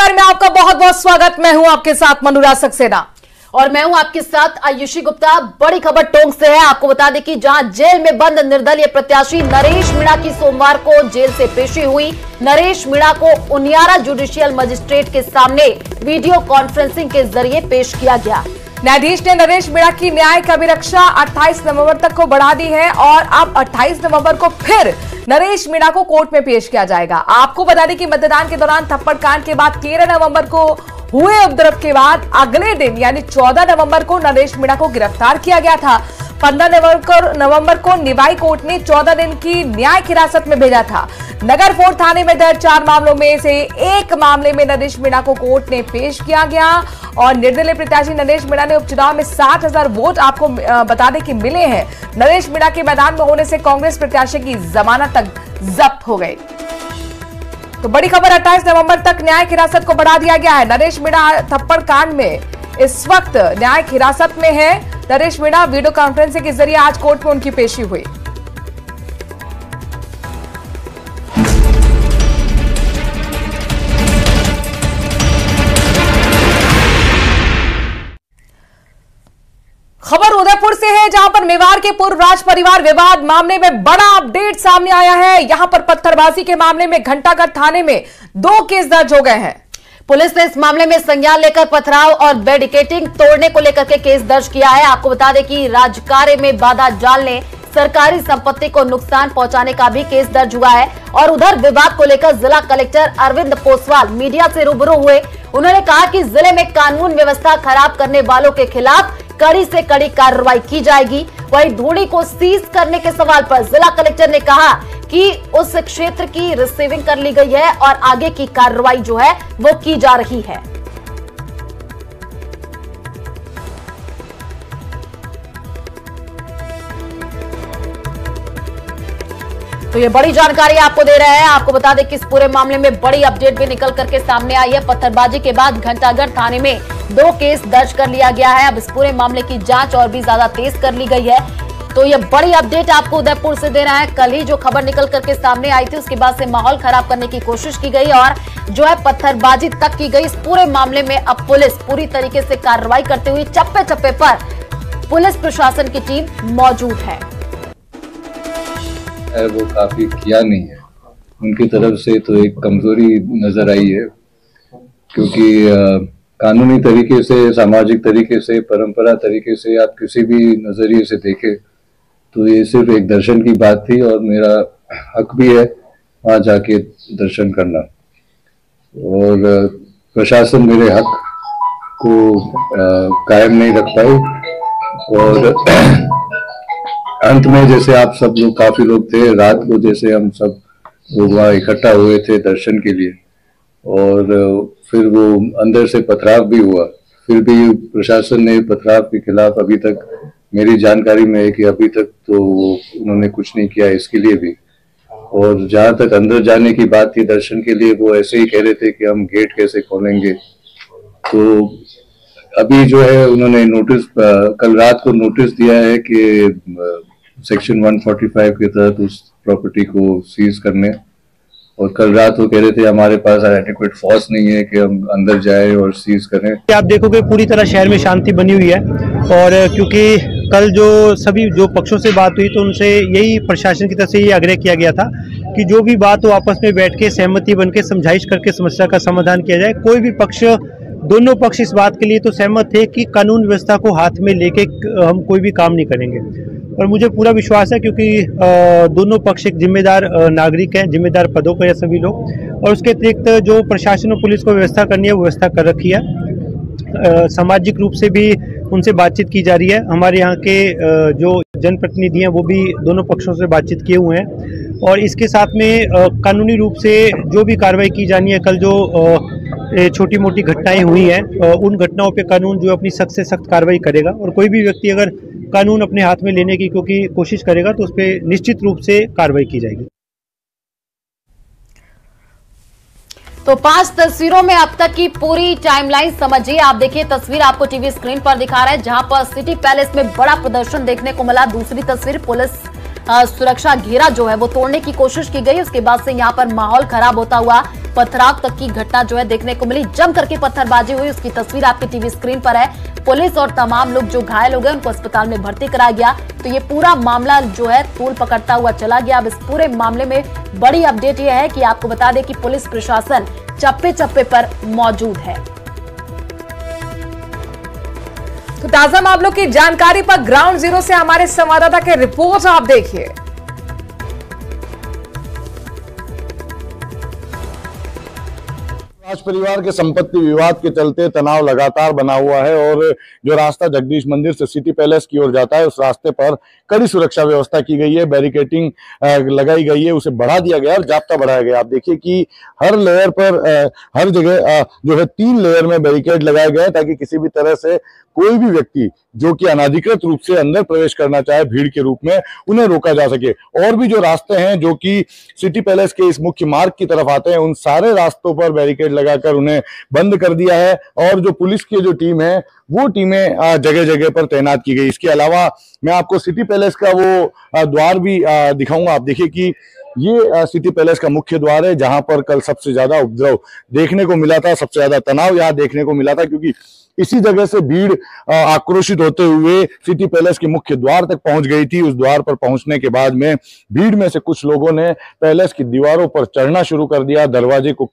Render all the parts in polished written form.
जानकारी में आपका बहुत बहुत स्वागत। मैं हूं आपके साथ मनोराज सक्सेना और मैं हूं आपके साथ आयुषी गुप्ता। बड़ी खबर टोंक से है। आपको बता दें कि जहां जेल में बंद निर्दलीय प्रत्याशी नरेश मीणा की सोमवार को जेल से पेशी हुई। नरेश मीणा को उनियारा जुडिशियल मजिस्ट्रेट के सामने वीडियो कॉन्फ्रेंसिंग के जरिए पेश किया गया। न्यायाधीश ने नरेश मीणा की न्यायिक अभिरक्षा 28 नवंबर तक को बढ़ा दी है और अब 28 नवंबर को फिर नरेश मीणा को कोर्ट में पेश किया जाएगा। आपको बता दें कि मतदान के दौरान थप्पड़ कांड के बाद 13 नवंबर को हुए उपद्रव के बाद अगले दिन यानी 14 नवंबर को नरेश मीणा को गिरफ्तार किया गया था। 15 नवंबर को निवाई कोर्ट ने 14 दिन की न्यायिक हिरासत में भेजा था। नगर फोर्ट थाने में दर्ज 4 मामलों में से एक मामले में नरेश मीणा को कोर्ट ने पेश किया गया और निर्दलीय प्रत्याशी नरेश मीणा ने उपचुनाव में 60,000 वोट आपको बता दें कि मिले हैं। नरेश मीणा के मैदान में होने से कांग्रेस प्रत्याशी की जमानत तक जब्त हो गई। तो बड़ी खबर 28 नवंबर तक न्यायिक हिरासत को बढ़ा दिया गया है। नरेश मीणा थप्पड़ कांड में इस वक्त न्यायिक हिरासत में है। नरेश मीणा वीडियो कॉन्फ्रेंसिंग के जरिए आज कोर्ट में उनकी पेशी हुई। खबर उदयपुर से है, जहां पर मेवाड़ के पूर्व राज परिवार विवाद मामले में बड़ा अपडेट सामने आया है। यहां पर पत्थरबाजी के मामले में घंटाघर थाने में 2 केस दर्ज हो गए हैं। पुलिस ने इस मामले में संज्ञान लेकर पथराव और बैरिकेडिंग तोड़ने को लेकर के केस दर्ज किया है। आपको बता दें कि राजकार्य में बाधा डालने, सरकारी संपत्ति को नुकसान पहुंचाने का भी केस दर्ज हुआ है। और उधर विवाद को लेकर जिला कलेक्टर अरविंद पोसवाल मीडिया से रूबरू हुए। उन्होंने कहा कि जिले में कानून व्यवस्था खराब करने वालों के खिलाफ कड़ी से कड़ी कार्रवाई की जाएगी। वहीं धूड़ी को सीज करने के सवाल पर जिला कलेक्टर ने कहा कि उस क्षेत्र की रिसीविंग कर ली गई है और आगे की कार्रवाई जो है वो की जा रही है। तो ये बड़ी जानकारी आपको दे रहे हैं। आपको बता दें कि इस पूरे मामले में बड़ी अपडेट भी निकल करके सामने आई है। पत्थरबाजी के बाद घंटाघर थाने में 2 केस दर्ज कर लिया गया है। अब इस पूरे मामले की जांच और भी ज्यादा तेज कर ली गई है। तो ये बड़ी अपडेट आपको उदयपुर से दे रहा है। कल ही जो खबर निकल करके सामने आई थी उसके बाद से माहौल खराब करने की कोशिश की गई और जो है पत्थरबाजी तक की गई। इस पूरे मामले में अब पुलिस पूरी तरीके से कार्रवाई करते हुए चप्पे चप्पे पर पुलिस प्रशासन की टीम मौजूद है। वो काफी किया नहीं है, उनकी तरफ से तो एक कमजोरी नजर आई है, क्योंकि कानूनी तरीके से, सामाजिक तरीके से, परंपरा तरीके से आप किसी भी नजरिए से देखें तो ये सिर्फ एक दर्शन की बात थी और मेरा हक भी है वहाँ जाके दर्शन करना। और प्रशासन मेरे हक को कायम नहीं रख पाई और अंत में जैसे आप सब लोग, काफी लोग थे रात को, जैसे हम सब लोग वहाँ इकट्ठा हुए थे दर्शन के लिए और फिर वो अंदर से पथराव भी हुआ। फिर भी प्रशासन ने पथराव के खिलाफ अभी तक, मेरी जानकारी में है कि अभी तक तो उन्होंने कुछ नहीं किया इसके लिए भी। और जहाँ तक अंदर जाने की बात थी दर्शन के लिए, वो ऐसे ही कह रहे थे कि हम गेट कैसे खोलेंगे। तो अभी जो है उन्होंने नोटिस, कल रात को नोटिस दिया है कि सेक्शन 145 के तहत उस प्रॉपर्टी को सीज करने। और कल रात वो कह रहे थे हमारे पास एडिक्वेट फोर्स नहीं है कि हम अंदर जाए और सीज करें। आप देखोगे पूरी तरह शहर में शांति बनी हुई है और क्योंकि कल जो सभी जो पक्षों से बात हुई तो उनसे यही प्रशासन की तरफ से ये आग्रह किया गया था कि जो भी बात हो आपस में बैठ के सहमति बन के समझाइश करके समस्या का समाधान किया जाए। कोई भी पक्ष, दोनों पक्ष इस बात के लिए तो सहमत थे कि कानून व्यवस्था को हाथ में लेके हम कोई भी काम नहीं करेंगे। और मुझे पूरा विश्वास है क्योंकि दोनों पक्ष एक जिम्मेदार नागरिक हैं, जिम्मेदार पदों पर है सभी लोग। और उसके अतिरिक्त जो प्रशासन और पुलिस को व्यवस्था करनी है वो व्यवस्था कर रखी है। सामाजिक रूप से भी उनसे बातचीत की जा रही है। हमारे यहाँ के जो जनप्रतिनिधि हैं वो भी दोनों पक्षों से बातचीत किए हुए हैं और इसके साथ में कानूनी रूप से जो भी कार्रवाई की जानी है, कल जो छोटी मोटी घटनाएं हुई हैं उन घटनाओं पे कानून जो अपनी सख्त से सख्त कार्रवाई करेगा। और कोई भी व्यक्ति अगर कानून अपने हाथ में लेने की क्योंकि कोशिश करेगा तो उस पर निश्चित रूप से कार्रवाई की जाएगी। तो 5 तस्वीरों में अब तक की पूरी टाइमलाइन समझिए। आप देखिए, तस्वीर आपको टीवी स्क्रीन पर दिखा रहा है जहां पर सिटी पैलेस में बड़ा प्रदर्शन देखने को मिला। दूसरी तस्वीर पुलिस सुरक्षा घेरा जो है वो तोड़ने की कोशिश की गई। उसके बाद से यहां पर माहौल खराब होता हुआ पथराव तक की घटना जो है देखने को मिली। जम करके पत्थरबाजी हुई, उसकी तस्वीर आपकी टीवी स्क्रीन पर है। पुलिस और तमाम लोग जो घायल हो गए उनको अस्पताल में भर्ती कराया गया। तो ये पूरा मामला जो है तूल पकड़ता हुआ चला गया। अब इस पूरे मामले में बड़ी अपडेट यह है कि आपको बता दें कि पुलिस प्रशासन चप्पे चप्पे पर मौजूद है। तो ताजा मामलों की जानकारी पर ग्राउंड जीरो से हमारे संवाददाता की रिपोर्ट आप देखिए। राज परिवार के संपत्ति विवाद के चलते तनाव लगातार बना हुआ है और जो रास्ता जगदीश मंदिर से सिटी पैलेस की ओर जाता है उस रास्ते पर कड़ी सुरक्षा व्यवस्था की गई है, बैरिकेटिंग लगाई गई है, उसे बढ़ा दिया गया और जाप्ता बढ़ाया गया। आप देखिए कि हर लेयर पर हर जगह जो है 3 लेयर में बैरिकेड लगाया गया है ताकि किसी भी तरह से कोई भी व्यक्ति जो कि अनाधिकृत रूप से अंदर प्रवेश करना चाहे भीड़ के रूप में उन्हें रोका जा सके। और भी जो रास्ते हैं जो कि सिटी पैलेस के इस मुख्य मार्ग की तरफ आते हैं उन सारे रास्तों पर बैरिकेड लगाकर उन्हें बंद कर दिया है और जो पुलिस की जो टीम है वो टीमें जगह जगह पर तैनात की गई। इसके अलावा मैं आपको सिटी पैलेस का वो द्वार भी दिखाऊंगा। आप देखिए कि ये सिटी पैलेस का मुख्य द्वार है जहां पर कल सबसे ज्यादा उपद्रव देखने को मिला था, सबसे ज्यादा तनाव यहाँ देखने को मिला था क्योंकि इसी जगह से भीड़ आक्रोशित होते हुए सिटी पैलेस के मुख्य द्वार तक पहुंच गई थी। उस द्वार पर पहुंचने के बाद में भीड़ में से कुछ लोगों ने पैलेस की दीवारों पर चढ़ना शुरू कर दिया, दरवाजे को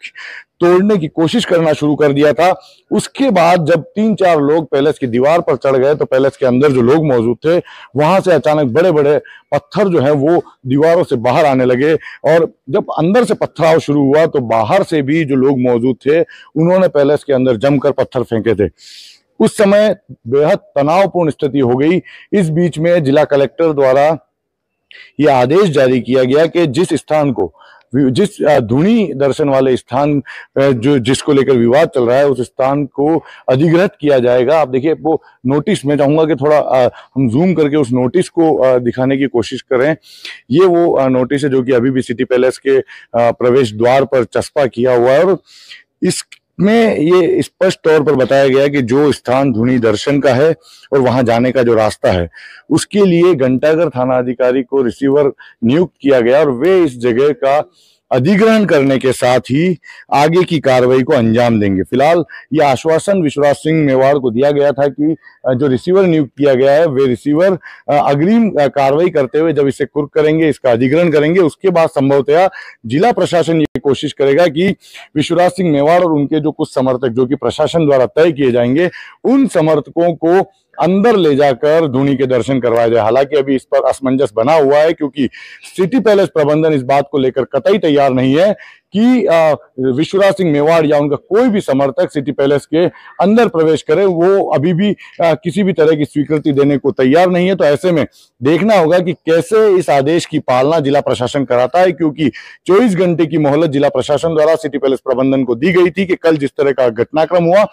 तोड़ने की कोशिश करना शुरू कर दिया था। उसके बाद जब 3-4 लोग पैलेस की दीवार पर चढ़ गए तो पैलेस के अंदर जो लोग मौजूद थे वहां से अचानक बड़े बड़े पत्थर जो है वो दीवारों से बाहर आने लगे और जब अंदर से पत्थराव शुरू हुआ तो बाहर से भी जो लोग मौजूद थे उन्होंने पैलेस के अंदर जमकर पत्थर फेंके थे। उस समय बेहद तनावपूर्ण स्थिति हो गई। इस बीच में जिला कलेक्टर द्वारा यह आदेश जारी किया गया कि जिस स्थान को जिस धुनी दर्शन वाले स्थान जो जिसको लेकर विवाद चल रहा है उस स्थान को अधिग्रहित किया जाएगा। आप देखिए वो नोटिस, मैं चाहूंगा कि थोड़ा हम जूम करके उस नोटिस को दिखाने की कोशिश करें। ये वो नोटिस है जो कि अभी भी सिटी पैलेस के प्रवेश द्वार पर चस्पा किया हुआ है और इसमें ये स्पष्ट तौर पर बताया गया कि जो स्थान धुनी दर्शन का है और वहां जाने का जो रास्ता है उसके लिए घंटाघर थाना अधिकारी को रिसीवर नियुक्त किया गया और वे इस जगह का अधिग्रहण करने के साथ ही आगे की कार्रवाई को अंजाम देंगे। फिलहाल यह आश्वासन विश्वराज सिंह मेवाड़ को दिया गया था कि जो रिसीवर नियुक्त किया गया है वे रिसीवर अग्रिम कार्रवाई करते हुए जब इसे कुर्क करेंगे, इसका अधिग्रहण करेंगे, उसके बाद संभवतः जिला प्रशासन ये कोशिश करेगा कि विश्वराज सिंह मेवाड़ और उनके जो कुछ समर्थक जो कि प्रशासन द्वारा तय किए जाएंगे उन समर्थकों को अंदर ले जाकर धुनी के दर्शन करवाए जाए। हालांकि अभी इस पर असमंजस बना हुआ है क्योंकि सिटी पैलेस प्रबंधन इस बात को लेकर कतई तैयार नहीं है कि विश्वराज सिंह मेवाड़ या उनका कोई भी समर्थक सिटी पैलेस के अंदर प्रवेश करे। वो अभी भी किसी भी तरह की स्वीकृति देने को तैयार नहीं है। तो ऐसे में देखना होगा कि कैसे इस आदेश की पालना जिला प्रशासन कराता है क्योंकि 24 घंटे की मोहलत जिला प्रशासन द्वारा सिटी पैलेस प्रबंधन को दी गई थी कि कल जिस तरह का घटनाक्रम हुआ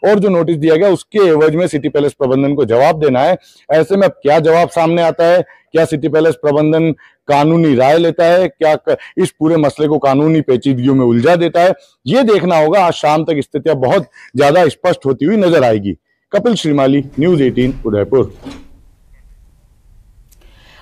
और जो नोटिस दिया गया उसके एवज में सिटी पैलेस प्रबंधन को जवाब देना है। ऐसे में अब क्या जवाब सामने आता है, क्या सिटी पैलेस प्रबंधन कानूनी राय लेता है, क्या इस पूरे मसले को कानूनी पेचीदगियों में उलझा देता है, ये देखना होगा। आज शाम तक स्थितियां बहुत ज्यादा स्पष्ट होती हुई नजर आएगी। कपिल श्रीमाली, न्यूज़ 18 उदयपुर।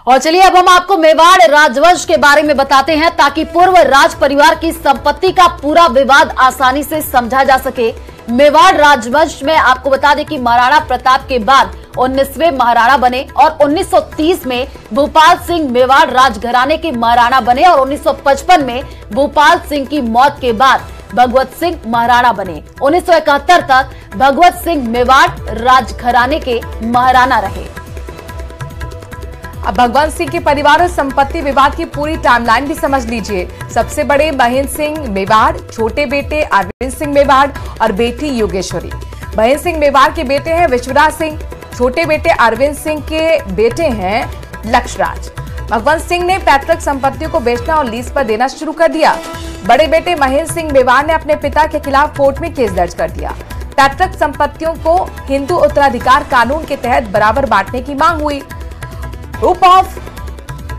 और चलिए अब हम आपको मेवाड़ राजवंश के बारे में बताते हैं ताकि पूर्व राज परिवार की संपत्ति का पूरा विवाद आसानी से समझा जा सके। मेवाड़ राजवंश में आपको बता दें कि महाराणा प्रताप के बाद 19वें महाराणा बने और 1930 में भूपाल सिंह मेवाड़ राजघराने के महाराणा बने और 1955 में भूपाल सिंह की मौत के बाद भगवत सिंह महाराणा बने। 1971 तक भगवत सिंह मेवाड़ राजघराने के महाराणा रहे। अब भगवंत सिंह के परिवार और संपत्ति विवाद की पूरी टाइमलाइन भी समझ लीजिए। सबसे बड़े महेंद्र सिंह मेवाड़, छोटे बेटे अरविंद सिंह मेवाड़ और बेटी योगेश्वरी। महेंद्र सिंह मेवाड़ के बेटे हैं विश्वराज सिंह, छोटे बेटे अरविंद सिंह के बेटे हैं लक्षराज। भगवंत सिंह ने पैतृक संपत्तियों को बेचना और लीज पर देना शुरू कर दिया। बड़े बेटे महेंद्र सिंह मेवाड़ ने अपने पिता के खिलाफ कोर्ट में केस दर्ज कर दिया। पैतृक संपत्तियों को हिंदू उत्तराधिकार कानून के तहत बराबर बांटने की मांग हुई। रूप ऑफ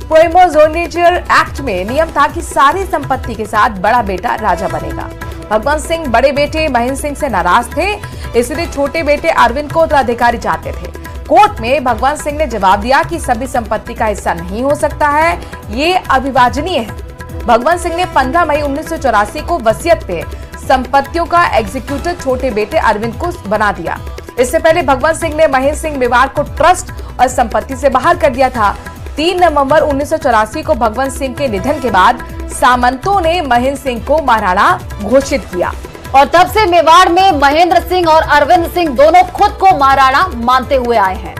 प्रोमोजोनेचर एक्ट में नियम था कि सारी संपत्ति के साथ बड़ा बेटा राजा बनेगा। भगवंत सिंह बड़े बेटे महेंद्र सिंह से नाराज थे, इसलिए छोटे बेटे अरविंद को उत्तराधिकारी चाहते थे। कोर्ट में भगवंत सिंह ने जवाब दिया कि सभी संपत्ति का हिस्सा नहीं हो सकता है, ये अविभाजनीय है। भगवंत सिंह ने 15 मई 1984 को वसीयत पे संपत्तियों का एग्जीक्यूटिव छोटे बेटे अरविंद को बना दिया। इससे पहले भगवंत सिंह ने महेंद्र सिंह मेवाड़ को ट्रस्ट और संपत्ति से बाहर कर दिया था। 3 नवंबर 1984 को भगवंत सिंह के निधन के बाद सामंतों ने महेंद्र सिंह को महाराणा घोषित किया और तब से मेवाड़ में महेंद्र सिंह और अरविंद सिंह दोनों खुद को महाराणा मानते हुए आए हैं।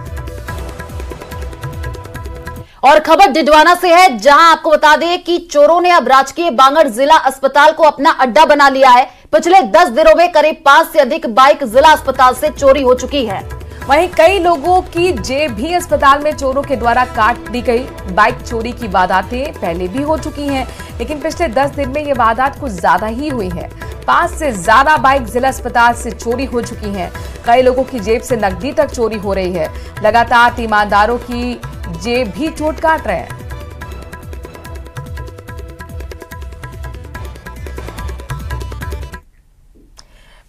और खबर डिडवाना से है, जहां आपको बता दें कि चोरों ने अब राजकीय बांगड़ जिला अस्पताल को अपना अड्डा बना लिया है। पिछले 10 दिनों में करीब 5 से अधिक बाइक जिला अस्पताल से चोरी हो चुकी है। वहीं कई लोगों की जेब भी अस्पताल में चोरों के द्वारा काट दी गई। बाइक चोरी की वारदातें पहले भी हो चुकी हैं, लेकिन पिछले 10 दिन में ये वारदात कुछ ज्यादा ही हुई है। 5 से ज्यादा बाइक जिला अस्पताल से चोरी हो चुकी हैं। कई लोगों की जेब से नकदी तक चोरी हो रही है। लगातार ईमानदारों की जेब भी चोट काट रहे हैं।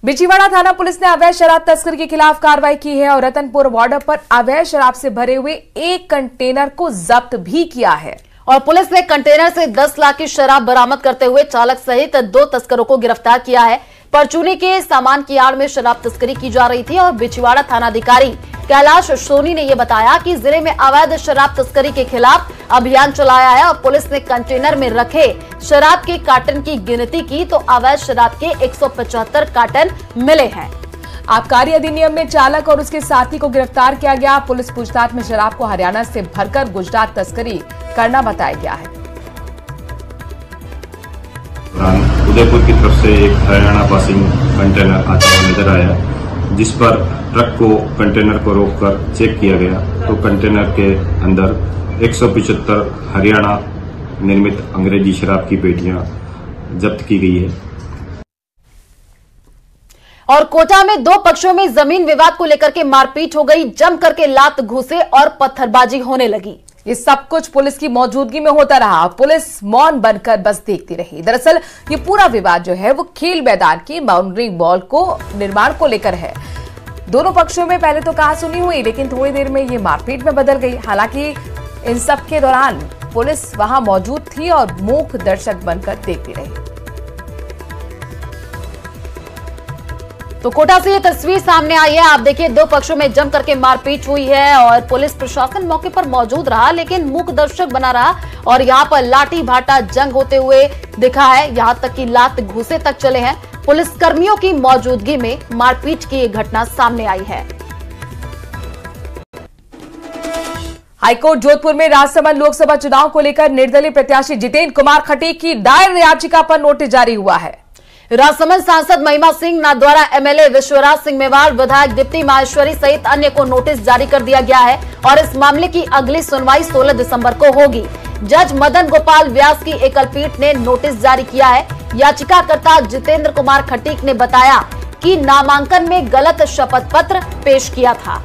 बिछीवाड़ा थाना पुलिस ने अवैध शराब तस्कर के खिलाफ कार्रवाई की है और रतनपुर बॉर्डर पर अवैध शराब से भरे हुए एक कंटेनर को जब्त भी किया है। और पुलिस ने कंटेनर से 10 लाख की शराब बरामद करते हुए चालक सहित 2 तस्करों को गिरफ्तार किया है। परचूनी के सामान की आड़ में शराब तस्करी की जा रही थी और बिछीवाड़ा थानाधिकारी कैलाश सोनी ने यह बताया कि जिले में अवैध शराब तस्करी के खिलाफ अभियान चलाया है और पुलिस ने कंटेनर में रखे शराब के कार्टन की गिनती की तो अवैध शराब के 175 कार्टन मिले हैं। आबकारी अधिनियम में चालक और उसके साथी को गिरफ्तार किया गया। पुलिस पूछताछ में शराब को हरियाणा से भरकर गुजरात तस्करी करना बताया गया है। उदयपुर की तरफ से एक हरियाणा पासिंग कंटेनर आता हुआ नजर आया, जिस पर ट्रक को कंटेनर को रोककर चेक किया गया तो कंटेनर के अंदर 175 हरियाणा निर्मित अंग्रेजी शराब की पेटियां जब्त की गई है। और कोटा में 2 पक्षों में जमीन विवाद को लेकर के मारपीट हो गई। जम करके लात घूसे और पत्थरबाजी होने लगी। ये सब कुछ पुलिस की मौजूदगी में होता रहा। पुलिस मौन बनकर बस देखती रही। दरअसल ये पूरा विवाद जो है वो खेल मैदान की बाउंड्री बॉल को निर्माण को लेकर है। दोनों पक्षों में पहले तो कहासुनी हुई, लेकिन थोड़ी देर में ये मारपीट में बदल गई। हालांकि इन सब के दौरान पुलिस वहां मौजूद थी और मूक दर्शक बनकर देखती रही। तो कोटा से ये तस्वीर सामने आई है। आप देखिए 2 पक्षों में जम करके मारपीट हुई है और पुलिस प्रशासन मौके पर मौजूद रहा, लेकिन मूक दर्शक बना रहा और यहाँ पर लाठी भाटा जंग होते हुए दिखा है। यहाँ तक कि लात घूसे तक चले हैं। पुलिस कर्मियों की मौजूदगी में मारपीट की एक घटना सामने आई है। हाईकोर्ट जोधपुर में राजसमंद लोकसभा चुनाव को लेकर निर्दलीय प्रत्याशी जितेंद्र कुमार खटीक की दायर याचिका पर नोटिस जारी हुआ है। राजसमंद सांसद महिमा सिंह नाथद्वारा एमएलए विश्वराज सिंह मेवाड़, विधायक दीप्ति माहेश्वरी सहित अन्य को नोटिस जारी कर दिया गया है और इस मामले की अगली सुनवाई 16 दिसंबर को होगी। जज मदन गोपाल व्यास की एकल पीठ ने नोटिस जारी किया है। याचिकाकर्ता जितेंद्र कुमार खटीक ने बताया कि नामांकन में गलत शपथ पत्र पेश किया था।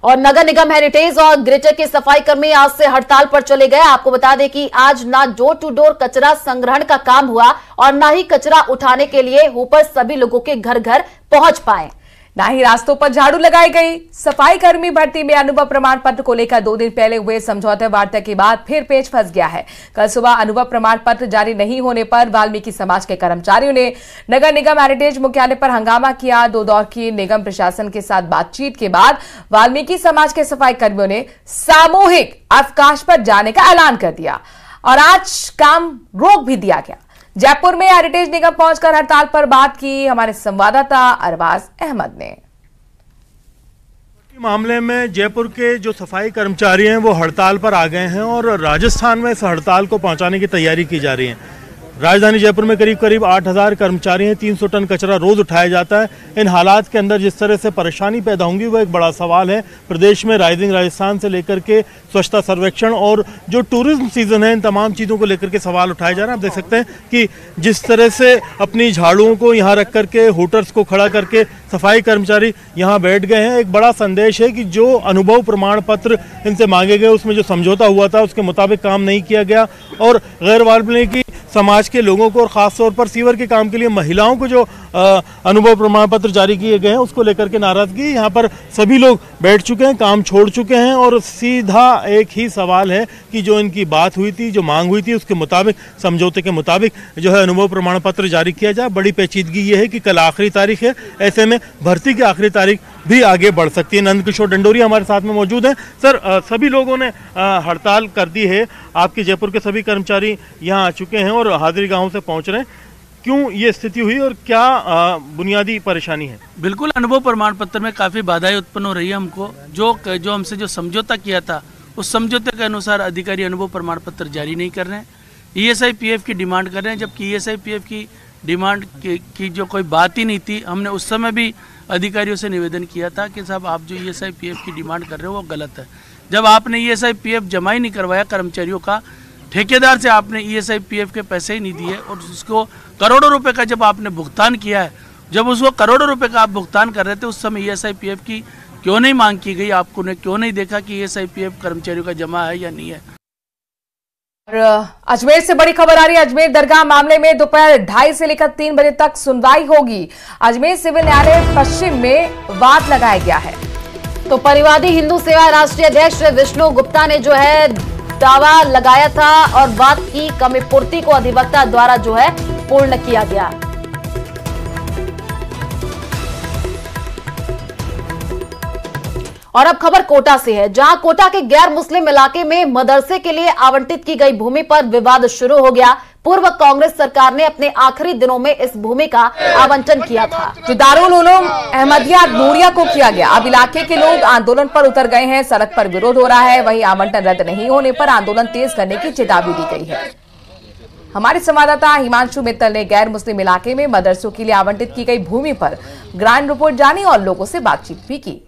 और नगर निगम हेरिटेज और ग्रेटर के सफाई कर्मी आज से हड़ताल पर चले गए। आपको बता दें कि आज ना डोर टू डोर कचरा संग्रहण का काम हुआ और ना ही कचरा उठाने के लिए ऊपर सभी लोगों के घर घर पहुंच पाए, ना ही रास्तों पर झाड़ू लगाई गई। सफाई कर्मी भर्ती में अनुभव प्रमाण पत्र को लेकर 2 दिन पहले हुए समझौते वार्ता के बाद फिर पेच फंस गया है। कल सुबह अनुभव प्रमाण पत्र जारी नहीं होने पर वाल्मीकि समाज के कर्मचारियों ने नगर निगम हेरिटेज मुख्यालय पर हंगामा किया। 2 दौर की निगम प्रशासन के साथ बातचीत के बाद वाल्मीकि समाज के सफाई कर्मियों ने सामूहिक अवकाश पर जाने का ऐलान कर दिया और आज काम रोक भी दिया गया। जयपुर में हेरिटेज निगम पहुंचकर हड़ताल पर बात की हमारे संवाददाता अरबाज अहमद ने। मामले में जयपुर के जो सफाई कर्मचारी हैं वो हड़ताल पर आ गए हैं और राजस्थान में इस हड़ताल को पहुंचाने की तैयारी की जा रही है। राजधानी जयपुर में करीब 8000 कर्मचारी हैं, 300 टन कचरा रोज उठाया जाता है। इन हालात के अंदर जिस तरह से परेशानी पैदा होंगी वो एक बड़ा सवाल है। प्रदेश में राइजिंग राजस्थान से लेकर के स्वच्छता सर्वेक्षण और जो टूरिज्म सीजन है, इन तमाम चीज़ों को लेकर के सवाल उठाए जा रहे हैं। आप देख सकते हैं कि जिस तरह से अपनी झाड़ुओं को यहाँ रख करके, होटर्स को खड़ा करके सफाई कर्मचारी यहाँ बैठ गए हैं। एक बड़ा संदेश है कि जो अनुभव प्रमाण पत्र इनसे मांगे गए, उसमें जो समझौता हुआ था उसके मुताबिक काम नहीं किया गया और गैर वाल्मीकि समाज के लोगों को और ख़ासतौर पर सीवर के काम के लिए महिलाओं को जो अनुभव प्रमाण पत्र जारी किए गए हैं उसको लेकर के नाराज़गी। यहाँ पर सभी लोग बैठ चुके हैं, काम छोड़ चुके हैं और सीधा एक ही सवाल है कि जो इनकी बात हुई थी, जो मांग हुई थी, उसके मुताबिक, समझौते के मुताबिक जो है अनुभव प्रमाण पत्र जारी किया जाए। बड़ी पेचीदगी ये है कि कल आखिरी तारीख है, ऐसे में भर्ती की आखिरी तारीख भी आगे बढ़ सकती है। नंद किशोर डंडोरी हमारे साथ में मौजूद हैं। सर, सभी लोगों ने हड़ताल कर दी है, आपके जयपुर के सभी कर्मचारी यहाँ आ चुके हैं और हाजिरी गांव से पहुँच रहे हैं। क्यों ये स्थिति हुई और क्या बुनियादी परेशानी है? बिल्कुल, अनुभव प्रमाण पत्र में काफ़ी बाधाएं उत्पन्न हो रही है हमको। जो हमसे जो समझौता किया था उस समझौते के अनुसार अधिकारी अनुभव प्रमाण पत्र जारी नहीं कर रहे हैं, ESI PF की डिमांड कर रहे हैं, जबकि ESI PF की डिमांड की जो कोई बात ही नहीं थी। हमने उस समय भी अधिकारियों से निवेदन किया था कि साहब आप जो ESI PF की डिमांड कर रहे हो वो गलत है। जब आपने ESI PF जमा ही नहीं करवाया कर्मचारियों का, ठेकेदार से आपने ESI PF के पैसे ही नहीं दिए और उसको करोड़ों रुपए का जब आपने भुगतान किया है, जब उसको करोड़ों रुपए का आप भुगतान कर रहे थे उस समय ESI PF की क्यों नहीं मांग की गई? आपको ने क्यों नहीं देखा कि ESI PF कर्मचारियों का जमा है या नहीं है? और अजमेर से बड़ी खबर आ रही है। अजमेर दरगाह मामले में दोपहर 2:30 से लेकर 3 बजे तक सुनवाई होगी। अजमेर सिविल न्यायालय पश्चिम में वाद लगाया गया है। तो परिवादी हिंदू सेवा राष्ट्रीय अध्यक्ष विष्णु गुप्ता ने जो है दावा लगाया था और वाद की कमी पूर्ति को अधिवक्ता द्वारा जो है पूर्ण किया गया। और अब खबर कोटा से है, जहां कोटा के गैर मुस्लिम इलाके में मदरसे के लिए आवंटित की गई भूमि पर विवाद शुरू हो गया। पूर्व कांग्रेस सरकार ने अपने आखिरी दिनों में इस भूमि का आवंटन किया था, जो दारुल उलूम अहमदिया नूरिया को किया गया। अब इलाके के लोग आंदोलन पर उतर गए हैं, सड़क पर विरोध हो रहा है। वहीं आवंटन रद्द नहीं होने पर आंदोलन तेज करने की चेतावनी दी गई है। हमारे संवाददाता हिमांशु मित्तल ने गैर मुस्लिम इलाके में मदरसों के लिए आवंटित की गई भूमि पर ग्राउंड रिपोर्ट जानी और लोगों से बातचीत भी की।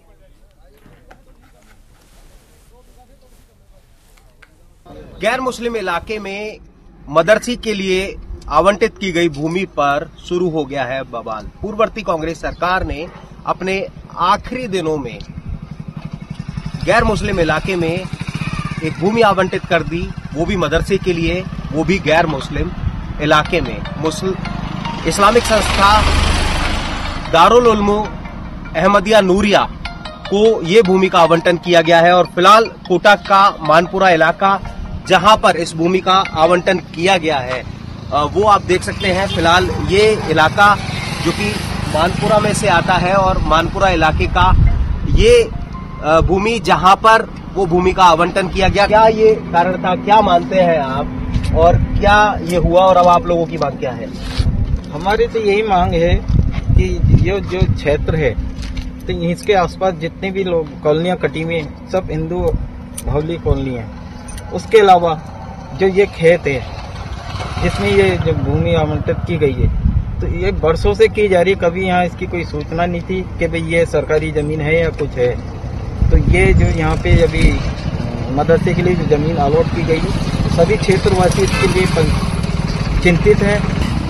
गैर मुस्लिम इलाके में मदरसे के लिए आवंटित की गई भूमि पर शुरू हो गया है बवाल। पूर्ववर्ती कांग्रेस सरकार ने अपने आखिरी दिनों में गैर मुस्लिम इलाके में एक भूमि आवंटित कर दी, वो भी मदरसे के लिए, वो भी गैर मुस्लिम इलाके में। इस्लामिक संस्था दारुल उलूम अहमदिया नूरिया को ये भूमि का आवंटन किया गया है। और फिलहाल कोटा का मानपुरा इलाका जहां पर इस भूमि का आवंटन किया गया है वो आप देख सकते हैं। फिलहाल ये इलाका जो कि मानपुरा में से आता है और मानपुरा इलाके का ये भूमि जहां पर वो भूमि का आवंटन किया गया, क्या ये कारण था, क्या मानते हैं आप और क्या ये हुआ और अब आप लोगों की मांग क्या है? हमारी तो यही मांग है कि ये जो क्षेत्र है तो इसके आसपास जितनी भी लोग कॉलोनियाँ कटी हुई हैं सब हिंदू बहुली कॉलोनी है। उसके अलावा जो ये खेत है जिसमें ये जो भूमि आवंटित की गई है तो ये बरसों से की जा रही है, कभी यहाँ इसकी कोई सूचना नहीं थी कि भाई ये सरकारी जमीन है या कुछ है। तो ये जो यहाँ पे अभी मदरसे के लिए जो जमीन अलॉट की गई है सभी क्षेत्रवासी इसके लिए चिंतित हैं।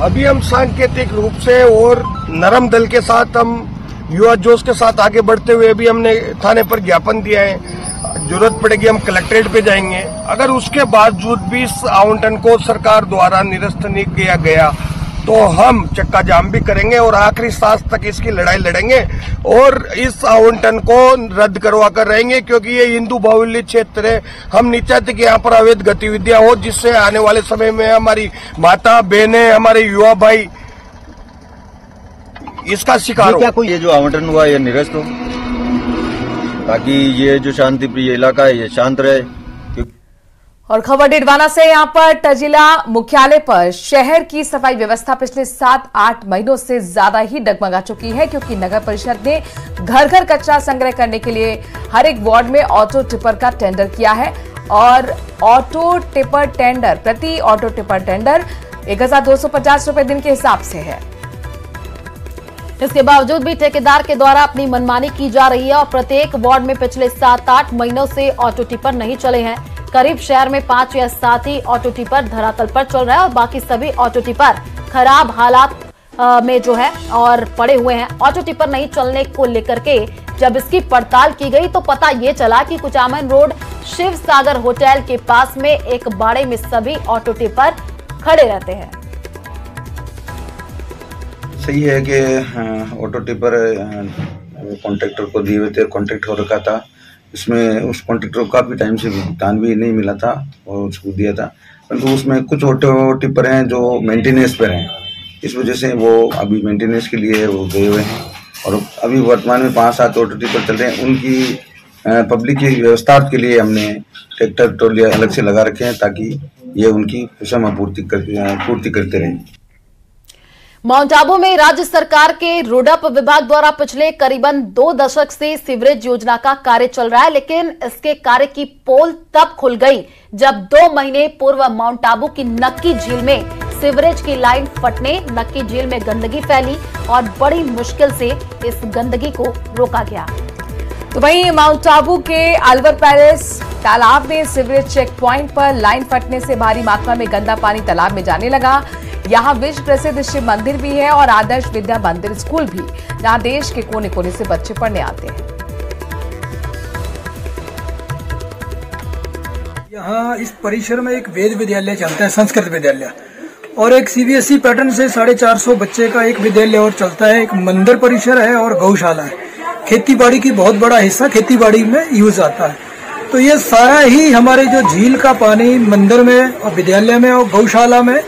अभी हम सांकेतिक रूप से और नरम दल के साथ, हम युवा जोश के साथ आगे बढ़ते हुए भी हमने थाने पर ज्ञापन दिया है। जरूरत पड़ेगी हम कलेक्ट्रेट पे जाएंगे। अगर उसके बावजूद भी इस आवंटन को सरकार द्वारा निरस्त नहीं किया गया तो हम चक्का जाम भी करेंगे और आखिरी सांस तक इसकी लड़ाई लड़ेंगे और इस आवंटन को रद्द करवा कर रहेंगे, क्योंकि ये हिंदू बाहुल्य क्षेत्र है। हम नहीं चाहते कि यहाँ पर अवैध गतिविधियां हो जिससे आने वाले समय में हमारी माता बहनें, हमारे युवा भाई इसका शिकार हो। क्या कोई ये जो आवंटन हुआ ये निरस्त हो ताकि ये जो शांति प्रिय इलाका है ये शांत रहे। और खबर डिडवाना से, यहाँ पर तजिला मुख्यालय पर शहर की सफाई व्यवस्था पिछले 7-8 महीनों से ज्यादा ही डगमगा चुकी है, क्योंकि नगर परिषद ने घर घर कचरा संग्रह करने के लिए हर एक वार्ड में ऑटो टिपर का टेंडर किया है। और ऑटो टिपर टेंडर, प्रति ऑटो टिपर टेंडर 1250 रुपए दिन के हिसाब से है। इसके बावजूद भी ठेकेदार के द्वारा अपनी मनमानी की जा रही है और प्रत्येक वार्ड में पिछले 7-8 महीनों से ऑटो टिपर नहीं चले हैं। करीब शहर में 5 या 7 ही ऑटो टिपर धरातल पर चल रहा है और बाकी सभी ऑटो टिपर खराब हालात में जो है और पड़े हुए हैं। ऑटो टिपर नहीं चलने को लेकर के जब इसकी पड़ताल की गई तो पता ये चला कि कुचामन रोड शिव सागर होटल के पास में एक बाड़े में सभी ऑटो टिपर खड़े रहते हैं। सही है कि ऑटो टिपर कॉन्ट्रैक्टर को दिए हुए थे, कॉन्ट्रैक्ट हो रखा था, इसमें उस कॉन्ट्रैक्टर को काफ़ी टाइम से भुगतान भी नहीं मिला था और उसको दिया था, परंतु उसमें कुछ ऑटो टिपर हैं जो मेंटेनेंस पर हैं, इस वजह से वो अभी मेंटेनेंस के लिए वो गए हुए हैं और अभी वर्तमान में 5-7 ऑटो टिपर चल रहे हैं। उनकी पब्लिक की व्यवस्था के लिए हमने ट्रैक्टर ट्रॉली अलग से लगा रखे हैं ताकि ये उनकी पूर्ति करते रहें। माउंट आबू में राज्य सरकार के रोडप विभाग द्वारा पिछले करीबन 2 दशक से सीवरेज योजना का कार्य चल रहा है, लेकिन इसके कार्य की पोल तब खुल गई जब 2 महीने पूर्व माउंट आबू की नक्की झील में सीवरेज की लाइन फटने, नक्की झील में गंदगी फैली और बड़ी मुश्किल से इस गंदगी को रोका गया। तो वहीं माउंट आबू के अलवर पैलेस तालाब में सीवरेज चेक पॉइंट पर लाइन फटने से भारी मात्रा में गंदा पानी तालाब में जाने लगा। यहाँ विश्व प्रसिद्ध शिव मंदिर भी है और आदर्श विद्या मंदिर स्कूल भी, जहाँ देश के कोने कोने से बच्चे पढ़ने आते हैं। यहाँ इस परिसर में एक वेद विद्यालय चलता है, संस्कृत विद्यालय, और एक सीबीएसई पैटर्न से 450 बच्चे का एक विद्यालय और चलता है। एक मंदिर परिसर है और गौशाला है। खेतीबाड़ी की बहुत बड़ा हिस्सा खेतीबाड़ी में यूज आता है। तो ये सारा ही हमारे जो झील का पानी मंदिर में और विद्यालय में और गौशाला में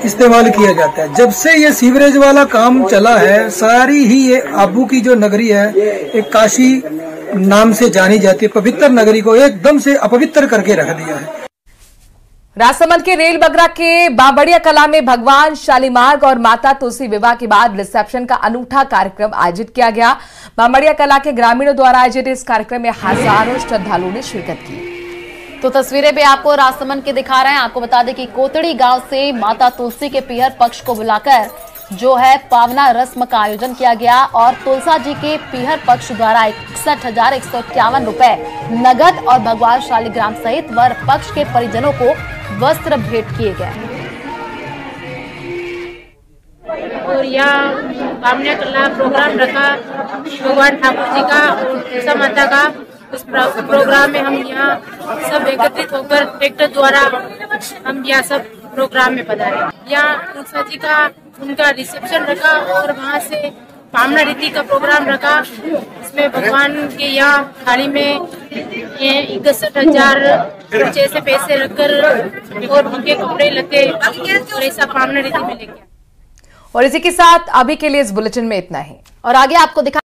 इस्तेमाल किया जाता है। जब से ये सीवरेज वाला काम चला है, सारी ही ये आबू की जो नगरी है, एक काशी नाम से जानी जाती है, पवित्र नगरी को एकदम से अपवित्र करके रख दिया है। राजसमंद के रेल बगरा के बाबड़िया कला में भगवान शालीमार्ग और माता तुलसी विवाह के बाद रिसेप्शन का अनूठा कार्यक्रम आयोजित किया गया। बाबड़िया कला के ग्रामीणों द्वारा आयोजित इस कार्यक्रम में हजारों श्रद्धालुओं ने शिरकत की। तो तस्वीरें भी आपको राजसमंद के दिखा रहे हैं। आपको बता दें कि कोतड़ी गांव से माता तुलसी के पीहर पक्ष को बुलाकर जो है पावना रस्म का आयोजन किया गया और तुलसा जी के पीहर पक्ष द्वारा 61,151 रुपए नगद और भगवान शालीग्राम सहित वर पक्ष के परिजनों को वस्त्र भेंट किए गए। और यहाँ पावना कला प्रोग्राम रखा भगवान ठाकुर जी का और तुलसा माता का। उस प्रोग्राम में हम यहाँ सब एकत्रित होकर ट्रैक्टर द्वारा हम यहाँ सब प्रोग्राम में पधारे। यहाँ तुलसा जी का उनका रिसेप्शन रखा और वहाँ से पावना रीति का प्रोग्राम रखा। इसमें भगवान के यहाँ थाली में 61,000 जैसे पैसे रखकर और उनके कपड़े लते और ऐसा पावना रीति में लेके। और इसी के साथ अभी के लिए इस बुलेटिन में इतना ही और आगे आपको दिखा